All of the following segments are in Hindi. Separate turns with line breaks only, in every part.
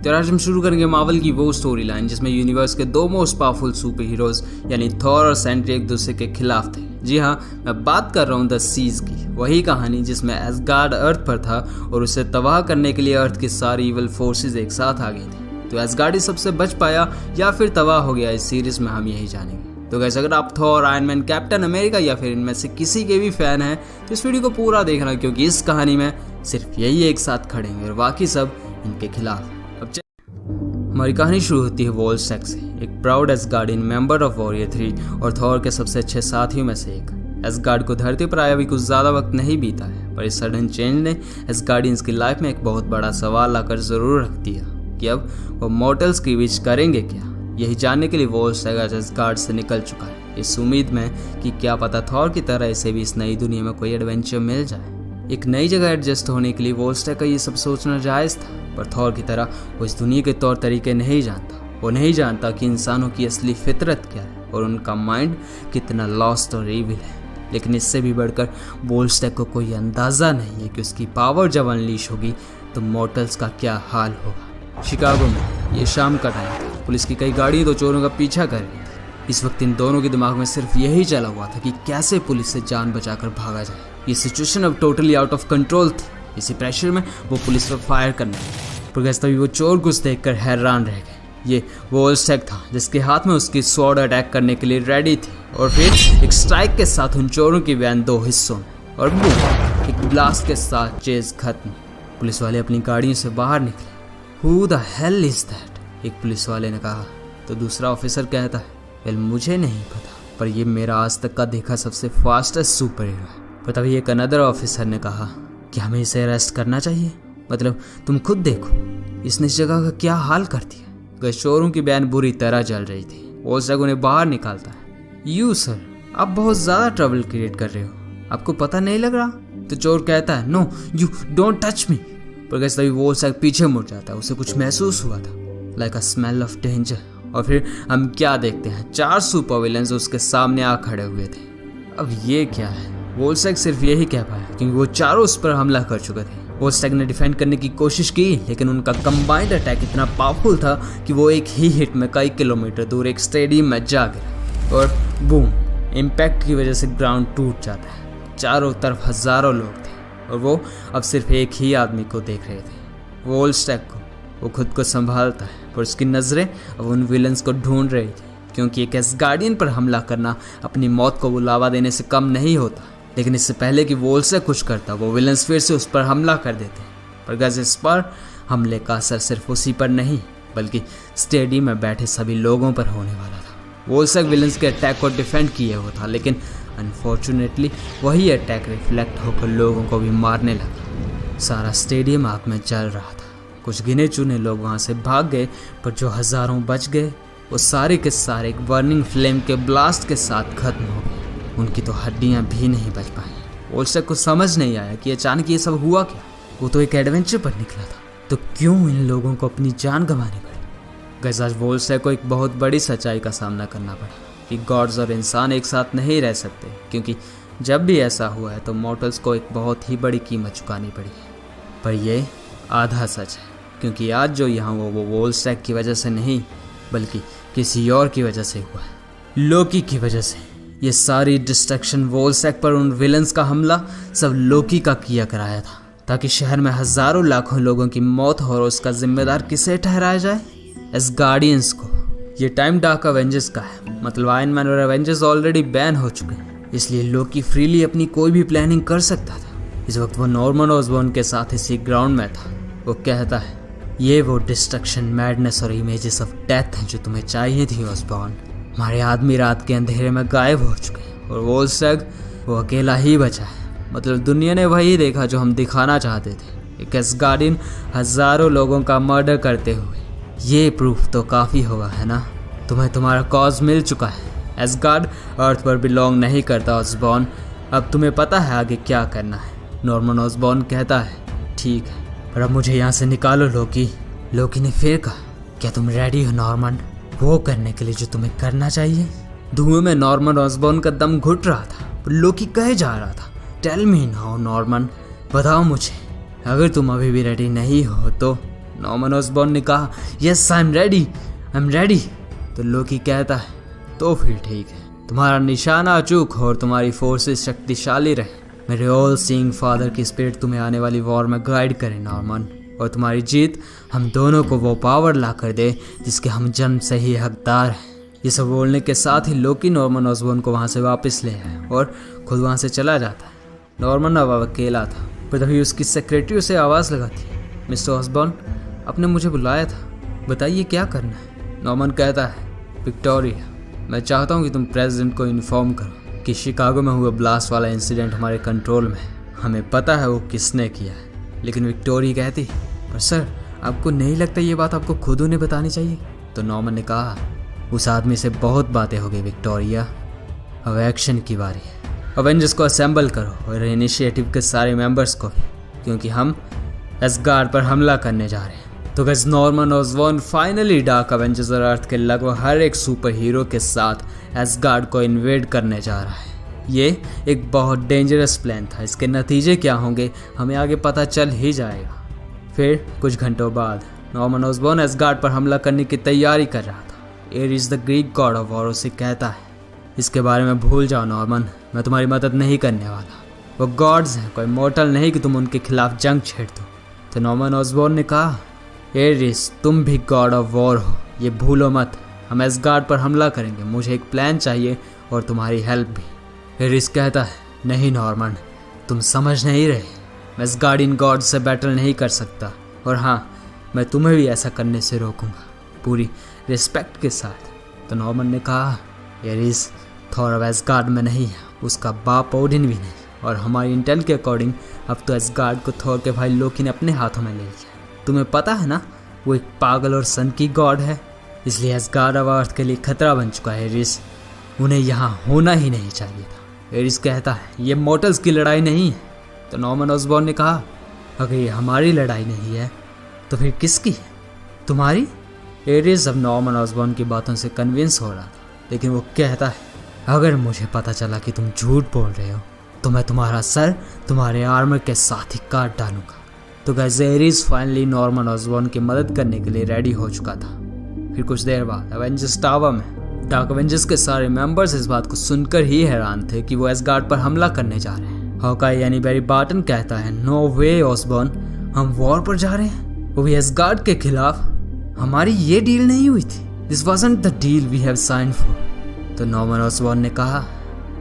तो आज हम शुरू करेंगे मार्वल की वो स्टोरी लाइन जिसमें यूनिवर्स के दो मोस्ट पावरफुल सुपर हीरोज यानी थॉर और सेंट्री एक दूसरे के खिलाफ थे। जी हाँ, मैं बात कर रहा हूँ द सीज की, वही कहानी जिसमें एसगार्ड अर्थ पर था और उसे तबाह करने के लिए अर्थ की सारी इवल फोर्सेस एक साथ आ गई थी। तो एसगार्ड ही सबसे बच पाया या फिर तबाह हो गया, इस सीरीज में हम यही जानेंगे। तो गाइस, अगर आप Thor, iron man, captain America या फिर इनमें से किसी के भी फैन हैं तो इस वीडियो को पूरा देखना, क्योंकि इस कहानी में सिर्फ यही एक साथ खड़ेंगे और बाकी सब इनके खिलाफ। अब हमारी कहानी शुरू होती है वोल्स्टैक से, एक proud Asgardian member of warrior 3 और थॉर के सबसे अच्छे साथियों में से एक। एसगार्ड को धरती पर आया भी कुछ ज़्यादा वक्त नहीं बीता है, पर इस सडन चेंज ने एसगार्डियंस की लाइफ में एक बहुत बड़ा सवाल लाकर ज़रूर रख दिया कि अब वो मॉर्टल्स की विच करेंगे क्या। यही जानने के लिए वोल्स्टैक आज एसगार्ड से निकल चुका है, इस उम्मीद में कि क्या पता थॉर की तरह इसे भी इस नई दुनिया में कोई एडवेंचर मिल जाए। एक नई जगह एडजस्ट होने के लिए वोल्स्टैक का ये सब सोचना जायज़ था, पर थॉर की तरह वो इस दुनिया के तौर तरीके नहीं जानता। वो नहीं जानता कि इंसानों की असली फितरत क्या है और उनका माइंड कितना लॉस्ट और इविल है। लेकिन इससे भी बढ़कर वोल्स्टैक को कोई अंदाज़ा नहीं है कि उसकी पावर जब अनलीश होगी तो मॉर्टल्स का क्या हाल होगा। शिकागो में ये शाम का टाइम था, पुलिस की कई गाड़ियाँ दो चोरों का पीछा कर रही थी। इस वक्त इन दोनों के दिमाग में सिर्फ यही चला हुआ था कि कैसे पुलिस से जान बचाकर भागा जाए। ये सिचुएशन अब टोटली आउट ऑफ कंट्रोल थी। इसी प्रेशर में वो पुलिस पर फायर करने लगे, पर गैस तभी वो चोर कुछ देखकर हैरान रह गए। ये वोल्स्टैक था जिसके हाथ में उसकी स्वॉर्ड अटैक करने के लिए रेडी थी, और फिर एक स्ट्राइक के साथ उन चोरों की वैन दो हिस्सों में और बूम, एक ब्लास्ट के साथ चेज खत्म। पुलिस वाले अपनी गाड़ियों से बाहर निकले। Who the hell is that, एक पुलिस वाले ने कहा, तो दूसरा ऑफिसर कहता है, वेल मुझे नहीं पता, पर ये मेरा आज तक का देखा सबसे फास्टेस्ट सुपर हीरो है। पर तभी एक अनदर ऑफिसर ने कहा कि हमें इसे अरेस्ट करना चाहिए, मतलब तुम खुद देखो इसने इस जगह का क्या हाल कर दिया। चोरों की बैन बुरी तरह जल रही थी। वोल्स्टैक उन्हें बाहर निकालता है। यू सर, आप बहुत ज़्यादा ट्रबल क्रिएट कर रहे हो, आपको पता नहीं लग रहा? तो चोर कहता है, no you don't touch me. पर तभी वोल्स्टैक पीछे मुड़ जाता है, उसे कुछ महसूस हुआ था, like a smell of danger. और फिर हम क्या देखते हैं, 4 सुपर विलेंस उसके सामने आ खड़े हुए थे। अब ये क्या है? वोल्स्टैक सिर्फ यही कह पाया क्योंकि वो चारों उस पर हमला कर चुके थे। वोल्स्टैक ने डिफेंड करने की कोशिश की, लेकिन उनका कंबाइंड अटैक इतना पावरफुल था कि वो एक ही हिट में कई किलोमीटर दूर एक स्टेडियम में जा गिरा और बूम, इम्पैक्ट की वजह से ग्राउंड टूट जाता है। चारों तरफ हजारों लोग थे और वो अब सिर्फ एक ही आदमी को देख रहे थे, वोल्स्टैक को। वो खुद को संभालता है, पर उसकी नज़रें अब उन विलन्स को ढूंढ रही थी, क्योंकि एक एसगार्डियन पर हमला करना अपनी मौत को बुलावा देने से कम नहीं होता। लेकिन इससे पहले कि वोल्स्टैक कुछ करता, वो विलन्स फिर से उस पर हमला कर देते। पर गैस इस पर हमले का असर सिर्फ उसी पर नहीं, बल्कि स्टेडियम में बैठे सभी लोगों पर होने वाला था। वोल्स्टैक विलन्स के अटैक को डिफेंड किए हुआ था, लेकिन अनफॉर्चुनेटली वही अटैक रिफ्लेक्ट होकर लोगों को भी मारने लगा। सारा स्टेडियम आग में जल रहा था। कुछ गिने चुने लोग वहाँ से भाग गए, पर जो हज़ारों बच गए वो सारे के सारे एक बर्निंग फ्लेम के ब्लास्ट के साथ खत्म हो गए। उनकी तो हड्डियां भी नहीं बच पाई। वोल्स्टैक को समझ नहीं आया कि अचानक ये सब हुआ क्या। वो तो एक एडवेंचर पर निकला था, तो क्यों इन लोगों को अपनी जान गंवानी पड़ी। गाइस, आज वोल्स्टैक को एक बहुत बड़ी सच्चाई का सामना करना पड़ा कि गॉड्स और इंसान एक साथ नहीं रह सकते, क्योंकि जब भी ऐसा हुआ है तो मॉर्टल्स को एक बहुत ही बड़ी कीमत चुकानी पड़ी है। पर यह आधा सच है, क्योंकि आज जो यहाँ वो वोल्स्टैक की वजह से नहीं, बल्कि किसी और की वजह से हुआ है, लोकी की वजह से। ये सारी डिस्ट्रक्शन, वोल्स्टैक पर उन विलन्स का हमला, सब लोकी का किया कराया था, ताकि शहर में हजारों लाखों लोगों की मौत हो और उसका जिम्मेदार किसे ठहराया जाए? एसगार्डियंस को। ये टाइम डार्क एवेंजर्स का है, मतलब आयरन मैन और एवेंजर्स ऑलरेडी बैन हो चुके हैं, इसलिए लोकी फ्रीली अपनी कोई भी प्लानिंग कर सकता था। इस वक्त वो नॉर्मन ऑसबॉर्न के साथ इसी ग्राउंड में था। वो कहता है, ये वो डिस्ट्रक्शन, मैडनेस और इमेजेस ऑफ डेथ हैं जो तुम्हें चाहिए थी ऑसबॉर्न। हमारे आदमी रात के अंधेरे में गायब हो चुके हैं और वोल्स्टैक वो अकेला ही बचा है। मतलब दुनिया ने वही देखा जो हम दिखाना चाहते थे, एक एसगार्डियन हजारों लोगों का मर्डर करते हुए। ये प्रूफ तो काफ़ी होगा, है ना? तुम्हें तुम्हारा कॉज मिल चुका है। एसगार्ड अर्थ पर बिलोंग नहीं करता ऑसबॉर्न, अब तुम्हें पता है आगे क्या करना है। नॉर्मन ऑसबॉर्न कहता है, ठीक है, पर अब मुझे यहाँ से निकालो लोकी। लोकी ने फिर कहा, क्या तुम रेडी हो नॉर्मन, वो करने के लिए जो तुम्हें करना चाहिए? धुएं में नॉर्मन ऑसबॉर्न का दम घुट रहा था, पर लोकी कहे जा रहा था, टेल मी नाउ नॉर्मन, बताओ मुझे, अगर तुम अभी भी रेडी नहीं हो तो नॉर्मन ऑसबॉर्न ने कहा, यस आई एम रेडी। तो लोकी कहता है, तो फिर ठीक है, तुम्हारा निशाना अचूक हो और तुम्हारी फोर्सेस शक्तिशाली रहे। मेरे ऑल सीइंग फादर की स्पिरिट तुम्हें आने वाली वॉर में गाइड करे नॉर्मन, और तुम्हारी जीत हम दोनों को वो पावर ला कर दे जिसके हम जन्म से ही हकदार हैं। ये सब बोलने के साथ ही लोकी नॉर्मन ऑसबॉर्न को वहाँ से वापस ले आए और खुद वहाँ से चला जाता है। नॉर्मन अब अकेला था, पर तभी उसकी सेक्रेटरी उसे आवाज़ लगाती है, मिस्टर ऑसबॉर्न, आपने मुझे बुलाया था, बताइए क्या करना है। नॉर्मन कहता है, विक्टोरिया, मैं चाहता हूँ कि तुम प्रेसिडेंट को इन्फॉर्म करो कि शिकागो में हुआ ब्लास्ट वाला इंसिडेंट हमारे कंट्रोल में है, हमें पता है वो किसने किया है। लेकिन विक्टोरिया कहती, पर सर आपको नहीं लगता ये बात आपको खुद उन्हें बतानी चाहिए। तो नॉर्मन ने कहा, उस आदमी से बहुत बातें हो गई विक्टोरिया, अब एक्शन की बारी है। अवेंजर्स को असेंबल करो और इनिशिएटिव के सारे मेंबर्स को भी, क्योंकि हम एसगार्ड पर हमला करने जा रहे हैं। तो guys, Norman Osborne finally dark Avengers और अर्थ के लगभग हर एक सुपर हीरो के साथ एसगार्ड को इन्वेड करने जा रहा है। ये एक बहुत डेंजरस प्लान था, इसके नतीजे क्या होंगे हमें आगे पता चल ही जाएगा। फिर कुछ घंटों बाद नॉर्मन ऑसबॉर्न एसगार्ड पर हमला करने की तैयारी कर रहा था। Ares the Greek god of war उसे कहता है, इसके बारे में भूल जाओ नॉर्मन, मैं तुम्हारी मदद नहीं करने वाला। वो गॉड्स हैं, कोई मॉर्टल नहीं कि तुम उनके खिलाफ जंग छेड़ दो। तो नॉर्मन ऑसबॉर्न ने कहा, एरिस तुम भी गॉड ऑफ वॉर हो, ये भूलो मत, हम एसगार्ड पर हमला करेंगे, मुझे एक प्लान चाहिए और तुम्हारी हेल्प भी। एरिस कहता है, नहीं नॉर्मन, तुम समझ नहीं रहे, मैं एसगार्डियन गॉड से बैटल नहीं कर सकता, और हाँ, मैं तुम्हें भी ऐसा करने से रोकूंगा, पूरी रिस्पेक्ट के साथ। तो नॉर्मन ने कहा, एरिस थॉर अब एसगार्ड में नहीं है, उसका बाप ओडिन भी नहीं, और हमारी इंटेल के अकॉर्डिंग अब तो एसगार्ड को थॉर के भाई लोकी ने अपने हाथों में ले लिया। तुम्हें पता है ना, वो एक पागल और सन की गॉड है, इसलिए एसगार्ड अब अर्थ के लिए खतरा बन चुका है। एरिस, उन्हें यहाँ होना ही नहीं चाहिए था। एरिस कहता है, ये मॉर्टल्स की लड़ाई नहीं है। तो नॉर्मन ऑसबॉर्न ने कहा, अगर ये हमारी लड़ाई नहीं है तो फिर किसकी है? तुम्हारी? एरिस अब नॉर्मन ऑसबॉर्न की बातों से कन्विंस हो रहा था, लेकिन वो कहता है, अगर मुझे पता चला कि तुम झूठ बोल रहे हो तो मैं तुम्हारा सर तुम्हारे आर्मर के साथ ही काट डालूंगा। तो guys, Ares finally Norman Osborn की मदद करने के लिए रेडी हो चुका था। फिर कुछ देर बाद एवेंजर्स टावर में डार्क एवेंजर्स के सारे मेंबर्स इस बात को सुनकर ही हैरान थे कि वो एसगार्ड पर हमला करने जा रहे हैं। हॉकाई यानी बैरी बार्टन कहता है, नो वे ऑसबॉर्न, हम वॉर पर जा रहे हैं, वो भी एसगार्ड के खिलाफ। हमारी ये डील नहीं हुई थी, this wasn't the deal we have signed for. तो नॉर्मन ऑसबॉर्न ने कहा,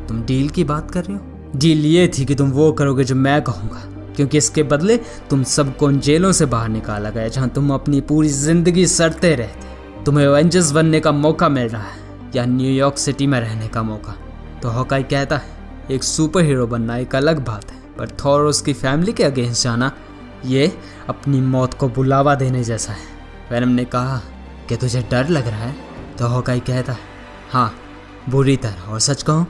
तुम डील की बात कर रहे हो? डील ये थी कि तुम वो करोगे जो मैं कहूँगा, क्योंकि इसके बदले तुम सबको उन जेलों से बाहर निकाला गया जहाँ तुम अपनी पूरी जिंदगी सड़ते रहते। तुम्हें एवेंजर्स बनने का मौका मिल रहा है या न्यूयॉर्क सिटी में रहने का मौका। तो हॉकाई कहता है, एक सुपर हीरो बनना एक अलग बात है, पर थॉर और उसकी फैमिली के अगेंस्ट जाना, ये अपनी मौत को बुलावा देने जैसा है। वेनम ने कहा, कि तुझे डर लग रहा है? तो हॉकाई कहता है, हाँ बुरी तरह, और सच कहूँ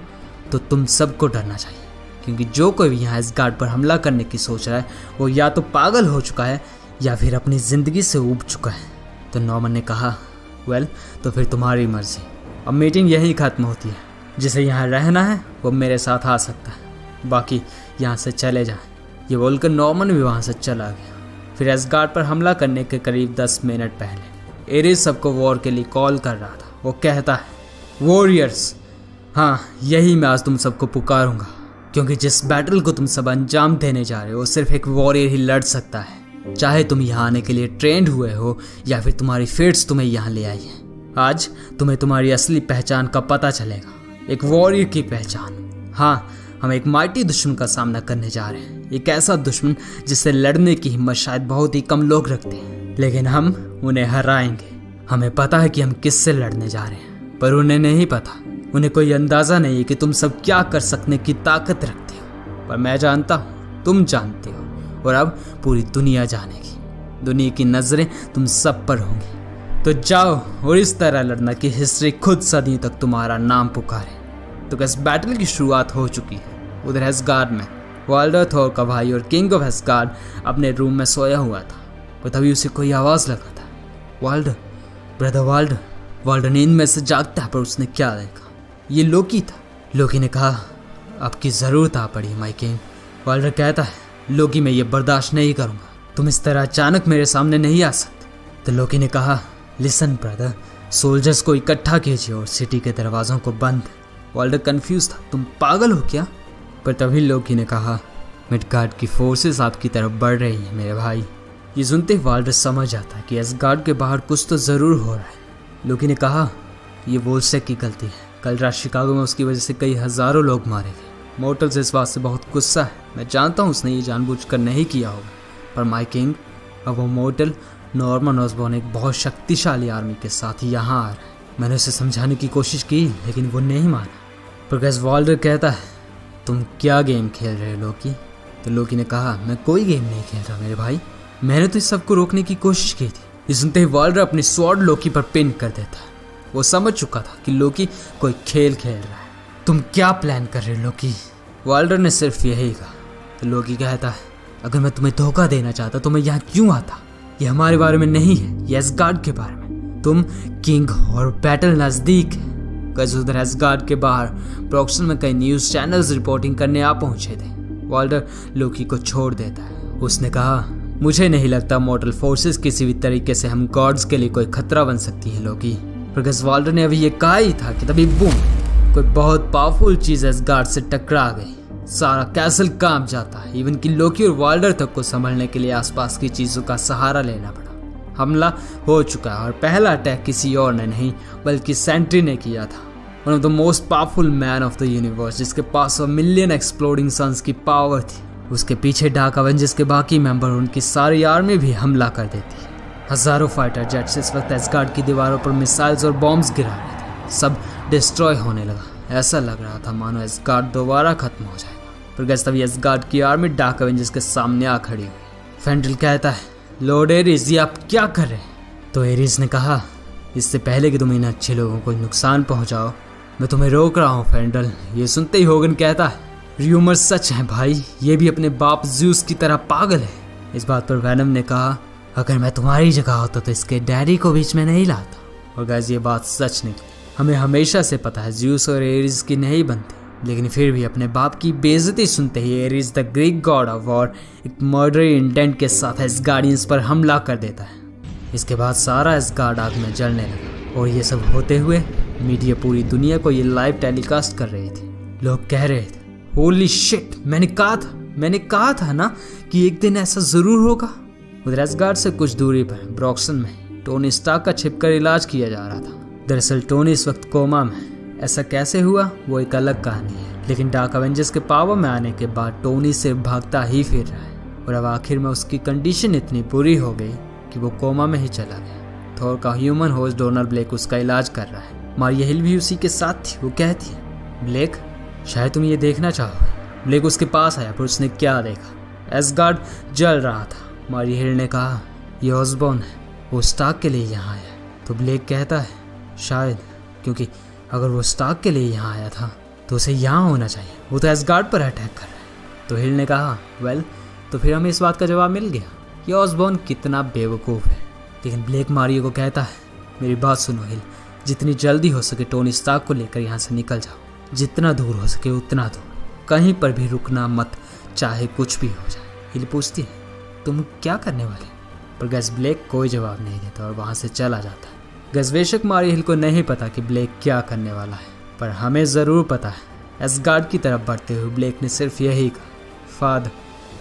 तो तुम सबको डरना चाहिए, क्योंकि जो कोई भी यहाँ एसगार्ड पर हमला करने की सोच रहा है वो या तो पागल हो चुका है या फिर अपनी ज़िंदगी से ऊब चुका है। तो नॉर्मन ने कहा, वेल तो फिर तुम्हारी मर्जी, अब मीटिंग यहीं ख़त्म होती है, जिसे यहाँ रहना है वो मेरे साथ आ सकता है, बाकी यहाँ से चले जाएं। ये बोलकर नॉर्मन भी वहाँ से चला गया। फिर एसगार्ड पर हमला करने के करीब 10 मिनट पहले एरिस सबको वॉर के लिए कॉल कर रहा था। वो कहता है, वॉरियर्स, हाँ यही मैं आज तुम सबको पुकारूंगा, क्योंकि जिस बैटल को तुम सब अंजाम देने जा रहे हो सिर्फ एक वॉरियर ही लड़ सकता है, चाहे तुम यहाँ आने के लिए ट्रेंड हुए हो या फिर तुम्हारी फेट्स तुम्हें यहाँ ले आई है। आज तुम्हें तुम्हारी असली पहचान का पता चलेगा, एक वॉरियर की पहचान। हाँ, हम एक माइटी दुश्मन का सामना करने जा रहे हैं, एक ऐसा दुश्मन जिससे लड़ने की हिम्मत शायद बहुत ही कम लोग रखते हैं, लेकिन हम उन्हें हराएंगे। हमें पता है कि हम किससे लड़ने जा रहे हैं, पर उन्हें नहीं पता, उन्हें कोई अंदाज़ा नहीं है कि तुम सब क्या कर सकने की ताकत रखते हो, पर मैं जानता हूँ, तुम जानते हो, और अब पूरी दुनिया जानेगी। दुनिया की नज़रें तुम सब पर होंगी। तो जाओ और इस तरह लड़ना कि हिस्ट्री खुद सदियों तक तुम्हारा नाम पुकारे। तो इस बैटल की शुरुआत हो चुकी है। उधर एसगार्ड में वाल्डर, थॉर का भाई और किंग ऑफ एसगार्ड अपने रूम में सोया हुआ था, पर तभी उसे कोई आवाज़ लगा था, वाल्डर, ब्रदर वाल्डर। वाल्डर नींद में से जागता है, पर उसने क्या देखा? ये लोकी था। लोकी ने कहा, आपकी ज़रूरत आ पड़ी माय किंग। वाल्डर कहता है, लोकी मैं ये बर्दाश्त नहीं करूँगा, तुम इस तरह अचानक मेरे सामने नहीं आ सकते। तो लोकी ने कहा, लिसन ब्रदर, सोल्जर्स को इकट्ठा कीजिए और सिटी के दरवाजों को बंद। वाल्डर कंफ्यूज था, तुम पागल हो क्या? पर तभी लोकी ने कहा, मिडगार्ड की फोर्सेस आपकी तरफ बढ़ रही हैं मेरे भाई। ये सुनते वाल्डर समझ जाता है कि एसगार्ड के बाहर कुछ तो ज़रूर हो रहा है। लोकी ने कहा, ये वोल्स्टेक की गलती है। कल रात शिकागो में उसकी वजह से कई हज़ारों लोग मारे गए। मोर्टल्स इस बात से बहुत गुस्सा है। मैं जानता हूँ उसने ये जानबूझकर नहीं किया होगा, पर माय किंग, अब वो मोर्टल नॉर्मन ऑसबॉर्न एक बहुत शक्तिशाली आर्मी के साथ यहाँ आ रहा है। मैंने उसे समझाने की कोशिश की लेकिन वो नहीं माना। प्रोग्रेस वाल्डर कहता है, तुम क्या गेम खेल रहे हो लोकी? तो लोकी ने कहा, मैं कोई गेम नहीं खेल रहा मेरे भाई, मैंने तो इस सबको रोकने की कोशिश की थी। ये सुनते ही वाल्डर अपनी स्वॉर्ड लोकी पर पिन कर देता है। वो समझ चुका था कि लोकी कोई खेल खेल रहा है। तुम क्या प्लान कर रहे हो लोकी? वाल्डर ने सिर्फ यही कहा। तो लोकी कहता है, अगर मैं तुम्हें धोखा देना चाहता तो मैं यहाँ क्यों आता? ये हमारे बारे में नहीं है, ये एसगार्ड के बारे में। तुम किंग और बैटल नजदीक है। उधर एसगार्ड के बाहर ब्रॉक्सन में कई न्यूज चैनल्स रिपोर्टिंग करने आ पहुंचे थे। वाल्डर लोकी को छोड़ देता है। उसने कहा, मुझे नहीं लगता मॉर्टल फोर्सेस किसी भी तरीके से हम गॉड्स के लिए कोई खतरा बन सकती है लोकी। प्रोग्रेस वाल्डर ने अभी ये कहा ही था कि तभी बूम, कोई बहुत पावरफुल चीज एसगार्ड से टकरा गई। सारा कैसल कांप जाता है। इवन कि लोकी और वाल्डर तक को संभलने के लिए आसपास की चीजों का सहारा लेना पड़ा। हमला हो चुका है और पहला अटैक किसी और ने नहीं बल्कि सेंट्री ने किया था। One of the most powerful man of the universe, जिसके पास 1 मिलियन एक्सप्लोडिंग सन्स की पावर थी। उसके पीछे डार्क एवेंजर्स के बाकी मेंबर, उनकी सारी आर्मी भी हमला कर देती है। हजारों फाइटर जेट्स इस वक्त एसगार्ड की दीवारों पर मिसाइल्स और बॉम्ब्स गिरा रहे थे। सब डिस्ट्रॉय होने लगा। ऐसा लग रहा था मानो एसगार्ड दोबारा खत्म हो जाएगा। पर तभी एसगार्ड की आर्मी डार्क एवेंजर्स के सामने आ खड़ी हुई। फेंड्रिल कहता है, लॉर्ड एरिस, ये आप क्या कर रहे हैं? तो एरिस ने कहा, इससे पहले कि तुम इन अच्छे लोगों को नुकसान पहुंचाओ, मैं तुम्हें रोक रहा हूँ फेंड्रिल। ये सुनते ही होगन कहता है, र्यूमर सच है भाई, ये भी अपने बाप ज्यूस की तरह पागल है। इस बात पर वैनम ने कहा, अगर मैं तुम्हारी जगह होता तो इसके डैडी को बीच में नहीं लाता। और गाइस, ये बात सच निकली। हमें हमेशा से पता है ज्यूस और एरिस की नहीं बनती, लेकिन फिर भी अपने बाप की बेइज्जती सुनते ही Ares the Greek god of war एक मर्डरी इंटेंट के साथ एसगार्डियंस पर हमला कर देता है। इसके बाद सारा एसगार्ड आग में जलने लगा और ये सब होते हुए मीडिया पूरी दुनिया को ये लाइव टेलीकास्ट कर रही थी। लोग कह रहे थे, होली शिट, मैंने कहा था ना कि एक दिन ऐसा जरूर होगा। उधर एसगार्ड से कुछ दूरी पर ब्रॉक्सन में टोनी स्टार्क का छिपकर इलाज किया जा रहा था। दरअसल टोनी इस वक्त कोमा में। ऐसा कैसे हुआ वो एक अलग कहानी है, लेकिन डार्क एवेंजर्स के पावर में आने के बाद टोनी सिर्फ भागता ही फिर रहा है और अब आखिर में उसकी कंडीशन इतनी बुरी हो गई कि वो कोमा में ही चला गया। थॉर का ह्यूमन होस्ट डोनर ब्लेक उसका इलाज कर रहा है। मारिया हिल भी उसी के साथ थी। वो कहती है, ब्लेक, शायद तुम ये देखना चाहोगे। ब्लेक उसके पास आया, पर उसने क्या देखा? एसगार्ड जल रहा था। मारिया हिल ने कहा, ये ऑसबॉर्न है, वो स्टार्क के लिए यहाँ आया। तो ब्लेक कहता है, शायद, क्योंकि अगर वो स्टार्क के लिए यहाँ आया था तो उसे यहाँ होना चाहिए, वो तो एसगार्ड पर अटैक कर रहा है। तो हिल ने कहा, वेल, तो फिर हमें इस बात का जवाब मिल गया, ये ऑसबॉर्न कितना बेवकूफ़ है। लेकिन ब्लेक मारिया को कहता है, मेरी बात सुनो हिल, जितनी जल्दी हो सके टोनी स्टार्क को लेकर यहाँ से निकल जाओ। जितना दूर हो सके उतना दूर, कहीं पर भी रुकना मत, चाहे कुछ भी हो जाए। हिल पूछती है, तुम क्या करने वाले? पर गैस ब्लेक कोई जवाब नहीं देता और वहाँ से चला जाता है। गैस बेशक मारिया हिल को नहीं पता कि ब्लेक क्या करने वाला है, पर हमें ज़रूर पता है। एसगार्ड की तरफ बढ़ते हुए ब्लेक ने सिर्फ यही कहा, फादर,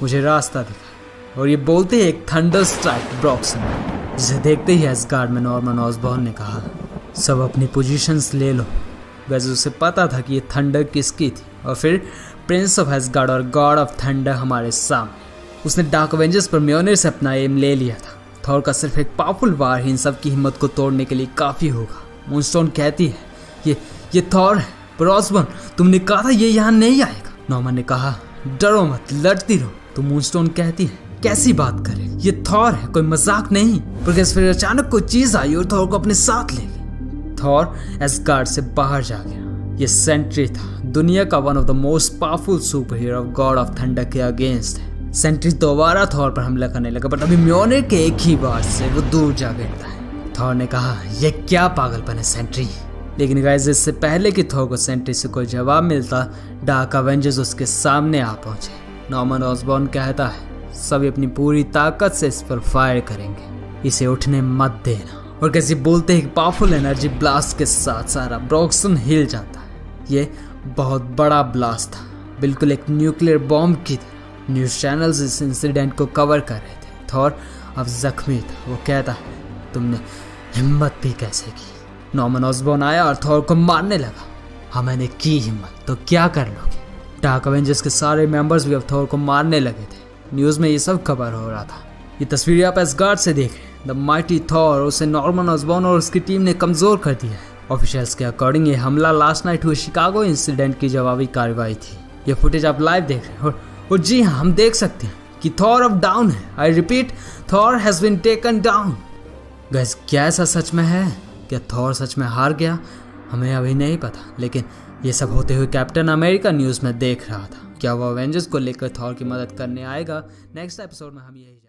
मुझे रास्ता दिखा। और ये बोलते ही एक थंडर स्ट्राइक ब्रॉक्सन, जिसे देखते ही एसगार्ड में नॉर्मन ऑसबॉर्न ने कहा, सब अपनी पोजीशंस ले लो। गैस उसे पता था कि ये थंडर किसकी थी, और फिर प्रिंस ऑफ एसगार्ड और गॉड ऑफ थंडर हमारे सामने। उसने डार्क एवेंजर्स पर म्योनिर से अपना एम ले लिया था। थॉर का सिर्फ एक पावरफुल वार ही इन सब की हिम्मत को तोड़ने के लिए काफ़ी होगा। मूनस्टोन कहती है, ये थॉर है, पर ऑसबॉर्न, तुमने कहा था ये यहाँ नहीं आएगा। नॉर्मन ने कहा, डरो मत, लड़ती रहो। तो मूनस्टोन कहती है, कैसी बात करे, ये थॉर है, कोई मजाक नहीं। पर फिर अचानक कोई चीज़ आई और थॉर को अपने साथ ले गई। थॉर एसगार्ड से बाहर जा गया। ये सेंट्री था, दुनिया का one of the most powerful super hero of God of thunder के अगेंस्ट है। सेंट्री दोबारा थॉर पर हमला करने लगा, बट अभी म्योनिर के एक ही बार से वो दूर जा गिरता है। थॉर ने कहा, ये क्या पागलपन है सेंट्री। लेकिन गाइस, इससे पहले कि थॉर को सेंट्री से कोई जवाब मिलता, डार्क एवेंजर्स उसके सामने आ पहुंचे। नॉर्मन ऑसबॉर्न कहता है, सभी अपनी पूरी ताकत से इस पर फायर करेंगे। इसे उठने मत देना। और कैसे बोलते हैं पावरफुल एनर्जी ब्लास्ट के साथ सारा ब्रॉक्सन हिल जाता है। ये बहुत बड़ा ब्लास्ट था, बिल्कुल एक न्यूक्लियर बॉम्ब की तरह। न्यूज़ चैनल्स इस इंसिडेंट को कवर कर रहे थे। थॉर अब जख्मी था। वो कहता है, तुमने हिम्मत भी कैसे की? नॉर्मन ऑसबॉर्न आया और थॉर को मारने लगा। हाँ, मैंने की हिम्मत तो क्या कर लोगे? डार्क एवेंजर्स के सारे मेंबर्स भी अब थॉर को मारने लगे थे। न्यूज़ में ये सब खबर हो रहा था। ये तस्वीर आप एसगार्ड से देख रहे हैं। द माइटी थॉर, उसे नॉर्मन ऑसबॉर्न और उसकी टीम ने कमज़ोर कर दिया है। ऑफिशियल्स के अकॉर्डिंग ये हमला लास्ट नाइट हुए शिकागो इंसिडेंट की जवाबी कार्रवाई थी। ये फुटेज आप लाइव देख रहे हैं और जी हाँ, हम देख सकते हैं कि थॉर अब डाउन है। I repeat, Thor has been taken down. Guys, क्या ऐसा सच में है? क्या थॉर सच में हार गया? हमें अभी नहीं पता, लेकिन ये सब होते हुए कैप्टन अमेरिका न्यूज़ में देख रहा था। क्या वो अवेंजर्स को लेकर थॉर की मदद करने आएगा? नेक्स्ट एपिसोड में हम यही